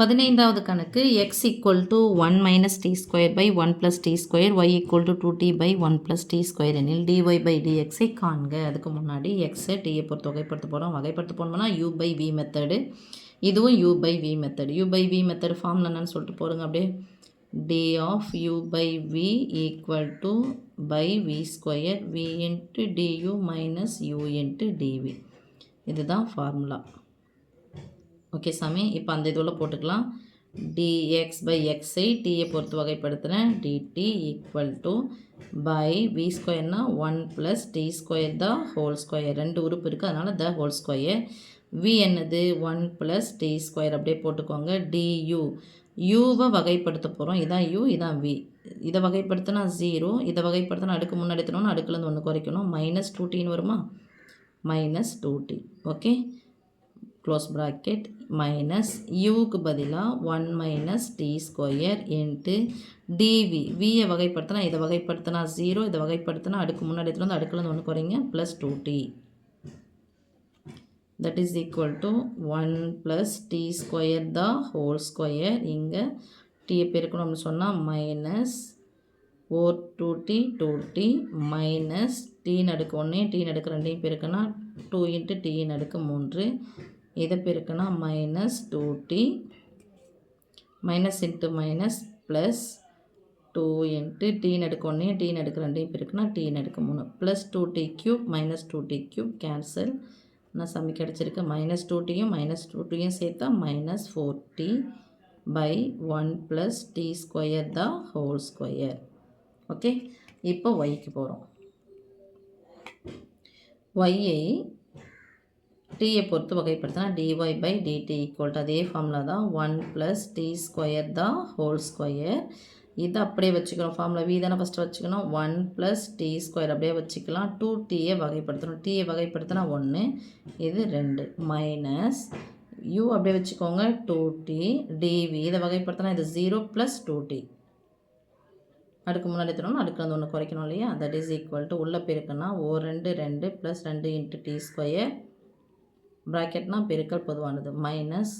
15வது கணக்கு x = 1 - t² / 1 + t² y = 2t / 1 + t² எனில் dy/dx ஐ காண்க. அதுக்கு முன்னாடி x t பொறுத்து வகைப்படுத்த போகிறோம். வகைப்படுத்த போனோம்னா u/v மெத்தடு, இதுவும் u/v method. u/v method formula என்னன்னு சொல்லிட்டு போடுங்க. அப்படியே d of u/v = v² v × du - u × dv. இதுதான் ஃபார்முலா. ஓகே சாமி, இப்போ அந்த இதுவில் போட்டுக்கலாம். dx/x ஐ t பொறுத்து வகைப்படுத்துகிறேன். dt = v²னா 1 + t² தான் ஹோல் ஸ்கொயர். ரெண்டு உறுப்பு இருக்குது, அதனால் த ஹோல் ஸ்கொயர். v என்னது 1 + t² அப்படியே போட்டுக்கோங்க. du யூவை வகைப்படுத்த போகிறோம். இதான் u, இதான் v. இதை வகைப்படுத்தினா 0, இதை வகைப்படுத்தினா அடுக்கு முன்னாடி எடுத்துனோம்னா அடுக்குலேருந்து 1 குறைக்கணும். -2tன்னு வருமா? -2t. Okay, close bracket. Minus யூக்கு பதிலாக 1 - t² dv. வியை வகைப்படுத்தினா இதை வகைப்படுத்தினா 0, இதை வகைப்படுத்தினா அடுக்கு முன்னாடி எடுத்துகிட்டு அடுக்குலேருந்து 1 குறைங்க +2t. that is equal to 1 + t² தான் ஹோல் ஸ்கொயர். இங்கே டீயை பெருக்கணும்னு சொன்னால் -4 2t மைனஸ் t1 t2 பெருக்குனா 2 × t3. இதை பெருக்குனா -2t minus into minus plus 2 × t1 t2 பெருக்குனா t3 +2t³ -2t³ கேன்சல். நான் சமி கிடச்சிருக்கு. -2tயும் -2tயும் சேர்த்தா -4t / 1 + t² தான் ஹோல் ஸ்கொயர். ஓகே, இப்போ yக்கு போகிறோம். yஐ t பொறுத்து வகைப்படுத்தினா dy/dt = அதே ஃபார்முலா தான் 1 + t² தான் ஹோல் ஸ்கொயர். இதை அப்படியே வச்சுக்கிறோம். ஃபார்முலா v தானே ஃபஸ்ட்டு வச்சுக்கணும். 1 + t² அப்படியே வச்சுக்கலாம். 2tயை வகைப்படுத்தணும். tயை வகைப்படுத்தினா 1, இது 2 மைனஸ் u அப்படியே வச்சுக்கோங்க 2t dv. இதை வகைப்படுத்தினா இது 0 + 2t. அடுக்கு முன்னாடி எடுத்துனோம்னா அடுக்குலேருந்து 1 குறைக்கணும் இல்லையா? தட் இஸ் ஈக்குவல் டு உள்ளே பெருக்குன்னா 2 2 + 2 × t². ப்ராக்கெட்னா பெருக்கல் பொதுவானது. மைனஸ்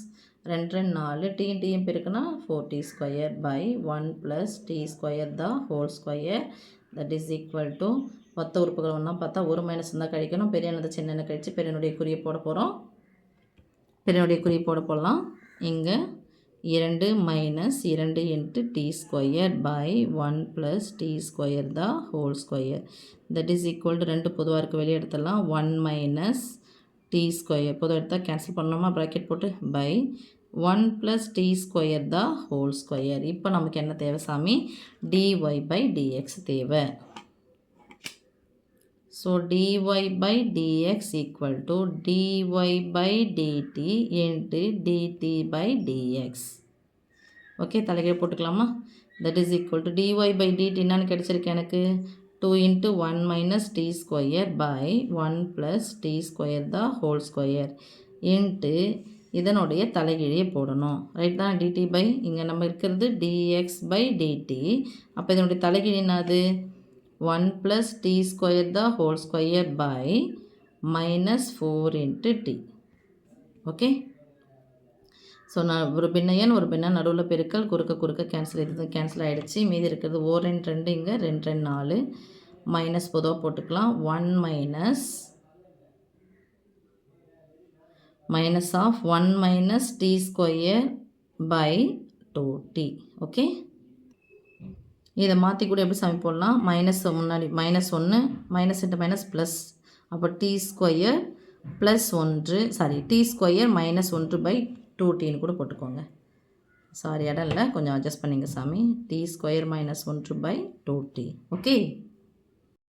2 4 t பெருக்குனா 4t² / 1 + t² தான் whole square. That is equal to மொத்த உறுப்புகள் ஒன்றா பார்த்தா ஒரு மைனஸ் இருந்தால் கழிக்கணும். பெரியனது சின்ன கழித்து பெரியனுடைய குறியை போட போகிறோம். பெரியனுடைய குறியை போடலாம். இங்கே 2 - 2 × t² / 1 + t² தான் whole square. That is equal to 2 பொதுவாக இருக்க வெளியே எடுத்துடலாம். 1 - t² பொதுவாக எடுத்தால் கேன்சல் பண்ணோமா ப்ராக்கெட் போட்டு பை 1 + t² தான் ஹோல் ஸ்கொயர். இப்போ நமக்கு என்ன தேவை சாமி? dy/dx தேவை. So dy/dx = dy/dt × dt/dx. Okay, தலைகீழ் போட்டுக்கலாமா? That is equal to dy/dt என்னன்னு கிடச்சிருக்கு எனக்கு? 2 × 1 - t² / 1 + t² தான் ஹோல் ஸ்கொயர் இன்ட்டு இதனுடைய தலைகீழியை போடணும். ரைட் தான்? dt இங்கே நம்ம இருக்கிறது dx/dt. அப்போ இதனுடைய தலைகீழ் என்னது? 1 + t² தான் whole square by -4 × t. Okay, so நான் ஒரு பின்னையன் ஒரு பின்ன நடுவில் பெருக்கல் குறுக்க கேன்சல். இது கேன்சல் ஆகிடுச்சு. மீதி இருக்கிறது 2 2 இங்கே 2 4 மைனஸ் பொதுவாக போட்டுக்கலாம். 1 - t² / 2t. ஓகே, இதை மாற்றி கூட எப்படி சமி போடலாம்? மைனஸ் முன்னாடி -1 மைனஸ் இன்ட்டு மைனஸ் ப்ளஸ். அப்போ t² +1 சாரி t² -1/2tன்னு கூட போட்டுக்கோங்க. சாரி, இடம் இல்லை, கொஞ்சம் அட்ஜஸ்ட் பண்ணிங்க சாமி. t² - 1/2t. ஓகே.